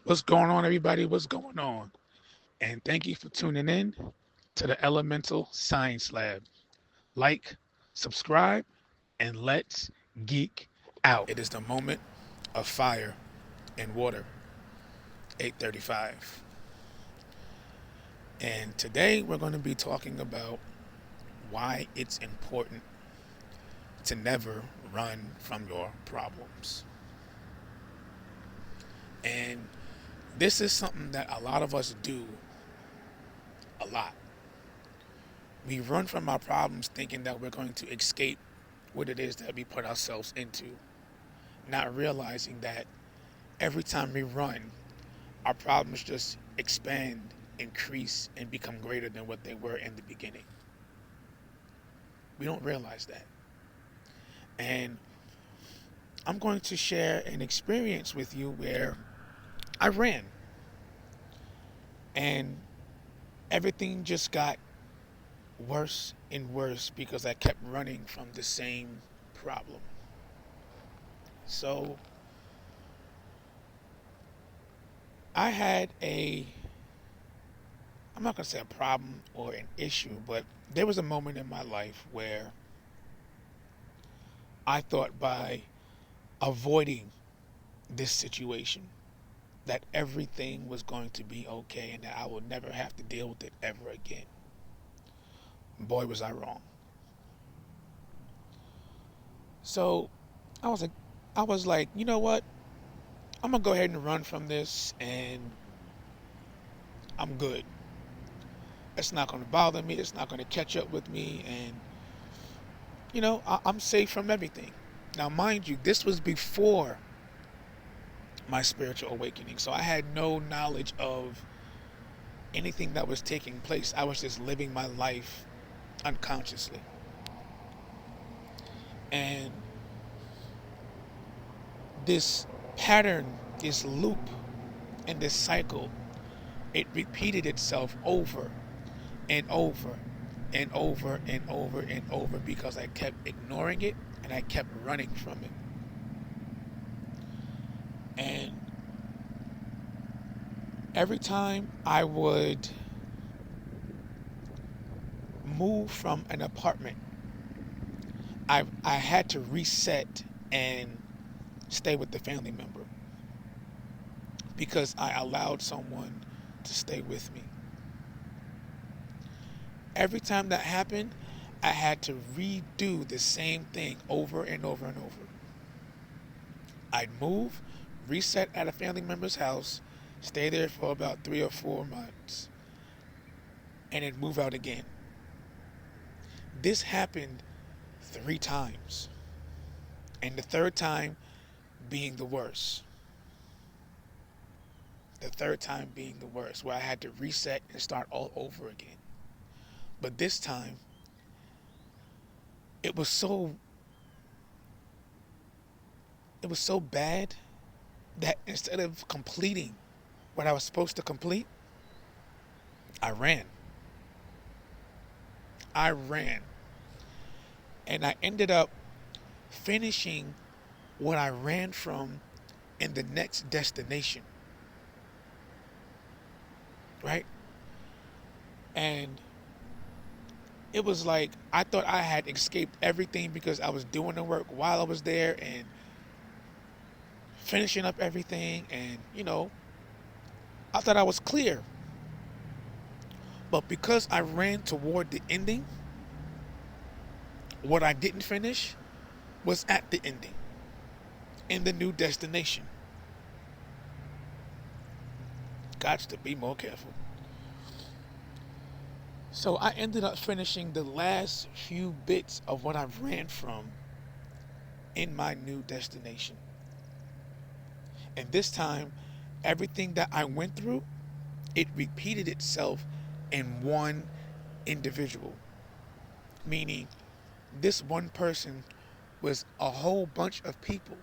What's going on, everybody? What's going on? And thank you for tuning in to the Elemental Science Lab. Like, subscribe, and let's geek out. It is the moment of fire and water, 8:35. And today we're going to be talking about why it's important to never run from your problems. And this is something that a lot of us do a lot. We run from our problems thinking that we're going to escape what it is that we put ourselves into, not realizing that every time we run, our problems just expand, increase, and become greater than what they were in the beginning. We don't realize that. And I'm going to share an experience with you where I ran and everything just got worse and worse because I kept running from the same problem. So I had I'm not going to say a problem or an issue, but there was a moment in my life where I thought by avoiding this situation that everything was going to be okay and that I would never have to deal with it ever again. Boy, was I wrong. So I was like, you know what? I'm gonna go ahead and run from this, and I'm good. It's not gonna bother me. It's not gonna catch up with me, and I'm safe from everything. Now, mind you, this was before my spiritual awakening, so I had no knowledge of anything that was taking place. I was just living my life unconsciously, and this pattern, this loop, and this cycle, it repeated itself over and over and over and over and over because I kept ignoring it and I kept running from it. And every time I would move from an apartment, I had to reset and stay with the family member because I allowed someone to stay with me. Every time that happened, I had to redo the same thing over and over and over. I'd move, reset at a family member's house, stay there for about 3 or 4 months, and then move out again. This happened 3 times, and the third time being the worst. The third time being the worst, where I had to reset and start all over again. But this time, it was so bad that instead of completing what I was supposed to complete, I ran. I ran. And I ended up finishing what I ran from in the next destination. Right? And it was like I thought I had escaped everything because I was doing the work while I was there and finishing up everything, and I thought I was clear. But because I ran toward the ending, what I didn't finish was at the ending, in the new destination. Got to be more careful. So I ended up finishing the last few bits of what I ran from in my new destination. And this time, everything that I went through, it repeated itself in one individual. Meaning, this one person was a whole bunch of people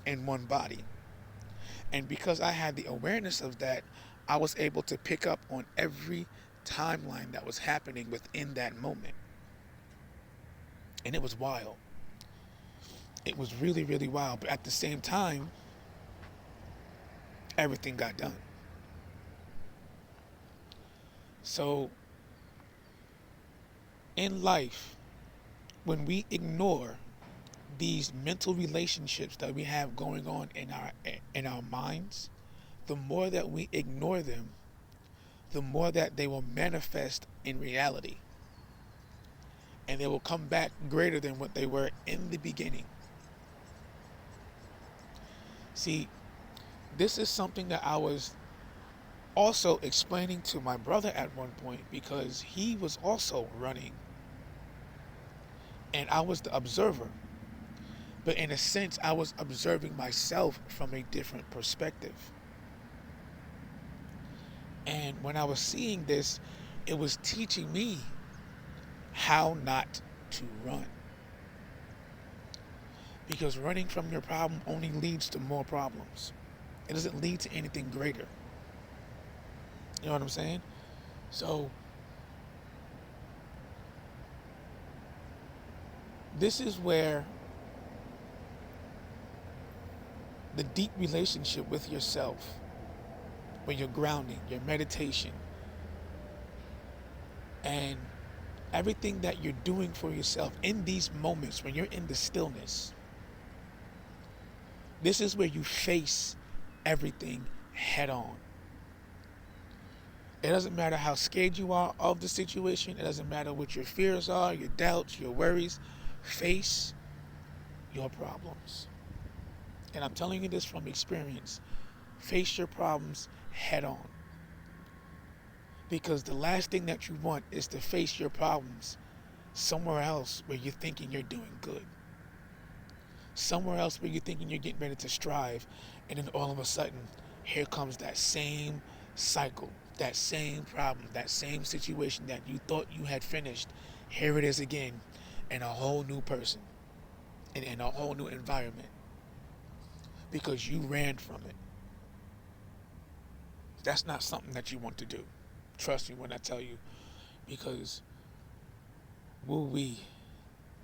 in one body. And because I had the awareness of that, I was able to pick up on every timeline that was happening within that moment. And it was wild. It was really, really wild. But at the same time, everything got done. So in life, when we ignore these mental relationships that we have going on in our minds, the more that we ignore them, the more that they will manifest in reality, and they will come back greater than what they were in the beginning. See, this is something that I was also explaining to my brother at one point, because he was also running and I was the observer. But in a sense, I was observing myself from a different perspective. And when I was seeing this, it was teaching me how not to run. Because running from your problem only leads to more problems. It doesn't lead to anything greater. You know what I'm saying? So this is where the deep relationship with yourself, where you're grounding, your meditation, and everything that you're doing for yourself in these moments when you're in the stillness, this is where you face everything head on. It doesn't matter how scared you are of the situation. It doesn't matter what your fears are, your doubts, your worries. Face your problems. And I'm telling you this from experience. Face your problems head on. Because the last thing that you want is to face your problems somewhere else where you're thinking you're doing good. Somewhere else where you're thinking you're getting ready to strive, and then all of a sudden, here comes that same cycle, that same problem, that same situation that you thought you had finished. Here it is again, in a whole new person, and in a whole new environment, because you ran from it. That's not something that you want to do. Trust me when I tell you, because woo-wee,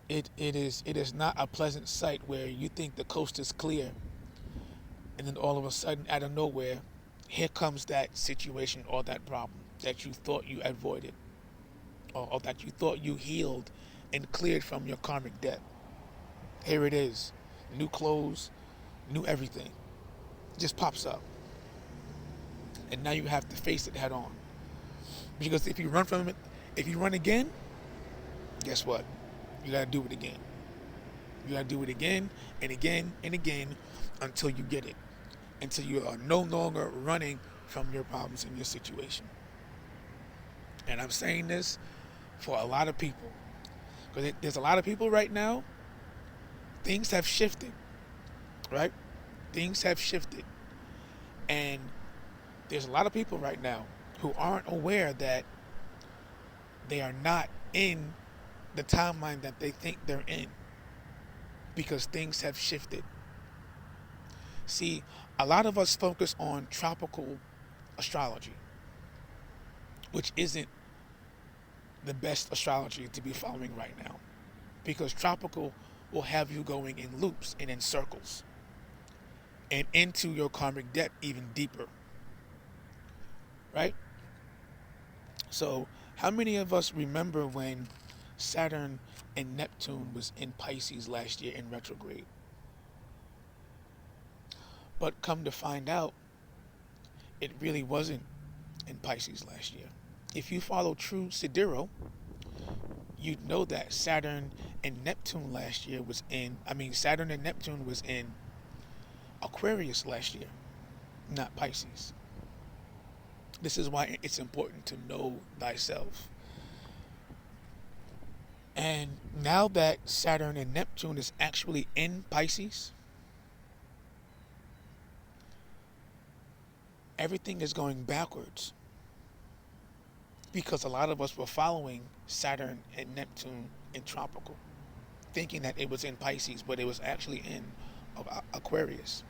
it is not a pleasant sight where you think the coast is clear, and then all of a sudden, out of nowhere, here comes that situation or that problem that you thought you avoided, or that you thought you healed and cleared from your karmic debt. Here it is, new clothes, new everything, just pops up, and now you have to face it head on. Because if you run from it, if you run again, guess what? You gotta do it again. You gotta do it again and again and again until you get it. Until you are no longer running from your problems and your situation. And I'm saying this for a lot of people. Because there's a lot of people right now, things have shifted. Right? Things have shifted. And there's a lot of people right now who aren't aware that they are not in the timeline that they think they're in, because things have shifted. See, a lot of us focus on tropical astrology, which isn't the best astrology to be following right now, because tropical will have you going in loops and in circles and into your karmic debt even deeper. Right? So how many of us remember when Saturn and Neptune was in Pisces last year in retrograde? But come to find out, it really wasn't in Pisces last year. If you follow true Siddhiro, you'd know that Saturn and Neptune was in Aquarius last year, not Pisces. This is why it's important to know thyself. And now that Saturn and Neptune is actually in Pisces, everything is going backwards. Because a lot of us were following Saturn and Neptune in tropical, thinking that it was in Pisces, but it was actually in Aquarius.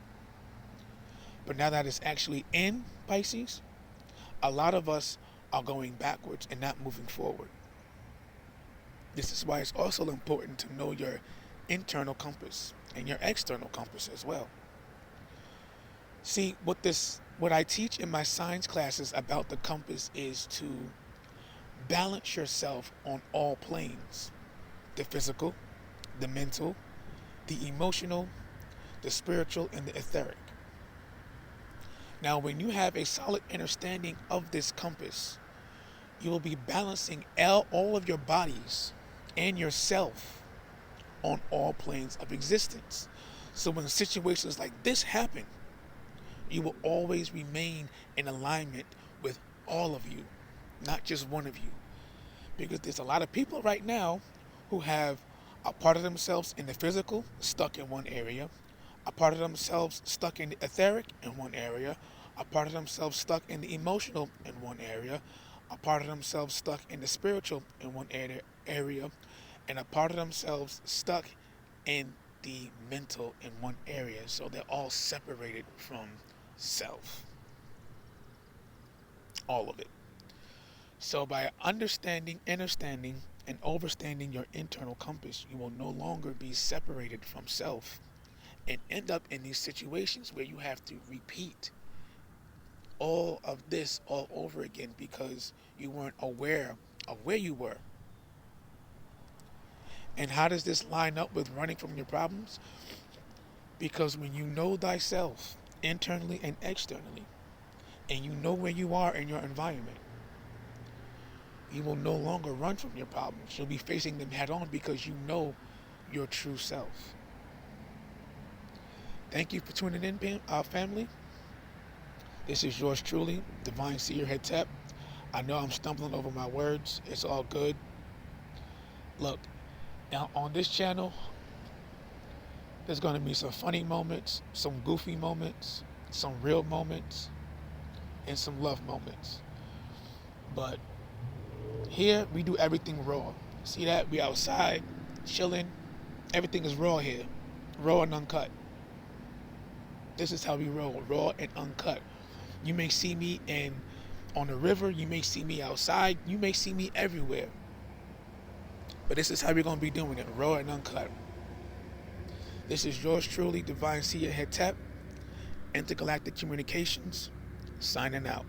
But now that it's actually in Pisces, a lot of us are going backwards and not moving forward. This is why it's also important to know your internal compass and your external compass as well. See, what I teach in my science classes about the compass is to balance yourself on all planes: the physical, the mental, the emotional, the spiritual, and the etheric. Now, when you have a solid understanding of this compass, you will be balancing all of your bodies and yourself on all planes of existence. So when situations like this happen, you will always remain in alignment with all of you, not just one of you. Because there's a lot of people right now who have a part of themselves in the physical stuck in one area, a part of themselves stuck in the etheric in one area, a part of themselves stuck in the emotional in one area, a part of themselves stuck in the spiritual in one area, and a part of themselves stuck in the mental in one area. So they're all separated from self. All of it. So by understanding, and overstanding your internal compass, you will no longer be separated from self and end up in these situations where you have to repeat all of this all over again because you weren't aware of where you were. And how does this line up with running from your problems? Because when you know thyself, internally and externally, and you know where you are in your environment, you will no longer run from your problems. You'll be facing them head on because you know your true self. Thank you for tuning in, family. This is yours truly, Divine Seer Hetep. I know I'm stumbling over my words. It's all good. Look, now on this channel, there's going to be some funny moments, some goofy moments, some real moments, and some love moments. But here, we do everything raw. See that? We outside, chilling. Everything is raw here. Raw and uncut. This is how we roll. Raw and uncut. You may see me on the river. You may see me outside. You may see me everywhere. But this is how we're going to be doing it. Raw and uncut. This is yours truly, Divine Seer Hetep, Intergalactic Communications, signing out.